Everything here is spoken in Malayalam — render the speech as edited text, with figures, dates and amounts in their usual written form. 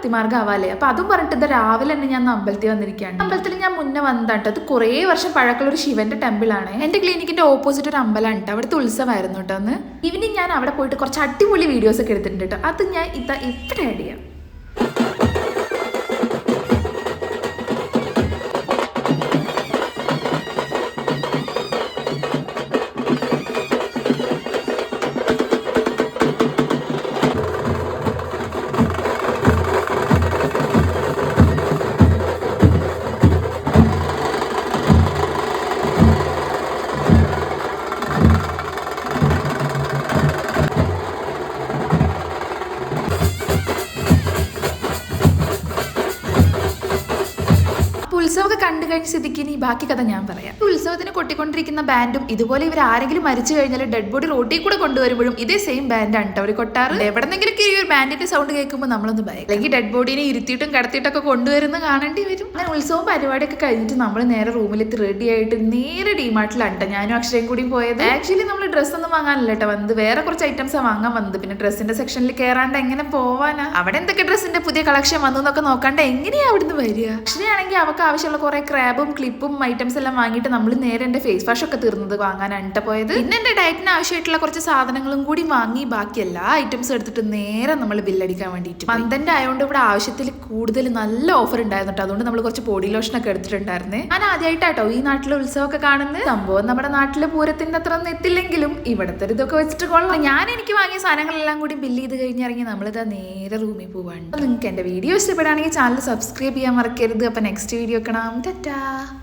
ഭക്തിമാർഗ്ഗം ആവാല്ലേ. അപ്പൊ അതും പറഞ്ഞിട്ട് ഇത് രാവിലെ തന്നെ ഞാൻ അമ്പലത്തിൽ വന്നിരിക്കുകയാണ്. അമ്പലത്തിൽ ഞാൻ മുന്നേ വന്നിട്ട് അത് കുറേ വർഷം പഴക്കമുള്ള ഒരു ശിവന്റെ ടെമ്പിൾ ആണ്. എന്റെ ക്ലിനിക്കിന്റെ ഓപ്പോസിറ്റ് ഒരു അമ്പലമാണ് കേട്ടോ. അവിടുത്തെ ഉത്സവമായിരുന്നു കേട്ടോ. ഒന്ന് ഈവനിങ് ഞാൻ അവിടെ പോയിട്ട് കുറച്ച് അടിപൊളി വീഡിയോസ് ഒക്കെ എടുത്തിട്ടുണ്ട് കേട്ടോ. അത് ഞാൻ ഇവിടെ ആഡ് ചെയ്യാം. ഉത്സവമൊക്കെ കണ്ടു കഴിഞ്ഞ സ്ഥിതിക്ക് ഇനി ബാക്കി കഥ ഞാൻ പറയാം. ഉത്സവത്തിന് കൊട്ടിക്കൊണ്ടിരിക്കുന്ന ബാൻഡും ഇതുപോലെ ഇവർ ആരെങ്കിലും മരിച്ചു കഴിഞ്ഞാൽ ഡെഡ് ബോഡി റോട്ടിൽ കൂടെ കൊണ്ടുവരുമ്പോഴും ഇതേ സെയിം ബാൻഡാണ് കേട്ടോ അവർ കൊട്ടാറ്. എവിടെന്നെങ്കിലും ഈ ഒരു ബാൻഡിന്റെ സൗണ്ട് കേൾക്കുമ്പോൾ നമ്മളൊന്ന് ഭയം, അല്ലെങ്കിൽ ഡെഡ് ബോഡിനെ ഇരുത്തിയിട്ടും കടത്തിയിട്ടൊക്കെ കൊണ്ടുവരുന്ന കാണേണ്ടി വരും. അങ്ങനെ ഉത്സവം പരിപാടിയൊക്കെ കഴിഞ്ഞിട്ട് നമ്മൾ നേരെ റൂമിലെത്തി റെഡി ആയിട്ട് നേരെ ഡിമാർട്ടിലാണ് കേട്ടോ ഞാനും അക്ഷരയും കൂടി പോയത്. ആക്ച്വലി നമ്മൾ ഡ്രസ്സ് ഒന്നും വാങ്ങാനല്ല കേട്ടോ വന്നത്, വേറെ കുറച്ച് ഐറ്റംസ് വാങ്ങാൻ വന്നത്. പിന്നെ ഡ്രസ്സിന്റെ സെക്ഷനിൽ കയറാണ്ട് എങ്ങനെ പോവാനാ, അവിടെ എന്തൊക്കെ ഡ്രസ്സിന്റെ പുതിയ കളക്ഷൻ വന്നു എന്നൊക്കെ നോക്കാണ്ട് എങ്ങനെയാ അവിടുന്ന് വരിക. അക്ഷരയാണെങ്കിൽ അവർക്ക് ആവശ്യമുള്ള കുറെ ക്രാബും ക്ലിപ്പും ഐറ്റംസ് എല്ലാം വാങ്ങിയിട്ട് നമ്മൾ നേരെ എന്റെ ഫേസ് വാഷ് ഒക്കെ തീർന്നത് വാങ്ങാനാണ് പോയത്. പിന്നെ എന്റെ ഡയറ്റിന് ആവശ്യമായിട്ടുള്ള കുറച്ച് സാധനങ്ങളും കൂടി വാങ്ങി ബാക്കി എല്ലാ ഐറ്റംസും എടുത്തിട്ട് നേരെ നമ്മൾ ബില്ലടിക്കാൻ വേണ്ടിയിട്ട്. മന്തിന്റെ ആയതുകൊണ്ട് ഇവിടെ ആവശ്യത്തിൽ കൂടുതൽ നല്ല ഓഫർ ഉണ്ടായിരുന്നു. അതുകൊണ്ട് നമ്മൾ കുറച്ച് ബോഡി ലോഷൻ ഒക്കെ എടുത്തിട്ടുണ്ടായിരുന്നേ. ഞാൻ ആദ്യമായിട്ടാട്ടോ ഈ നാട്ടിലെ ഉത്സവമൊക്കെ കാണുന്നത്. സംഭവം നമ്മുടെ നാട്ടിലെ പൂരത്തിന്റെ അത്ര ഒന്നും എത്തില്ലെങ്കിലും ഇവിടത്തെ ഇതൊക്കെ വെച്ചിട്ട് കൊള്ളാം. ഞാൻ എനിക്ക് വാങ്ങിയ സാധനങ്ങളെല്ലാം കൂടി ബില്ല് ചെയ്ത് കഴിഞ്ഞിറങ്ങി നമ്മളിതാ നേരെ റൂമിൽ പോവാണ്. നിങ്ങൾക്ക് എന്റെ വീഡിയോ ഇഷ്ടപ്പെടുകയാണെങ്കിൽ ചാനൽ സബ്സ്ക്രൈബ് ചെയ്യാൻ മറക്കരുത്. അപ്പൊ നെക്സ്റ്റ് വീഡിയോ കാണാം. Ta-ta.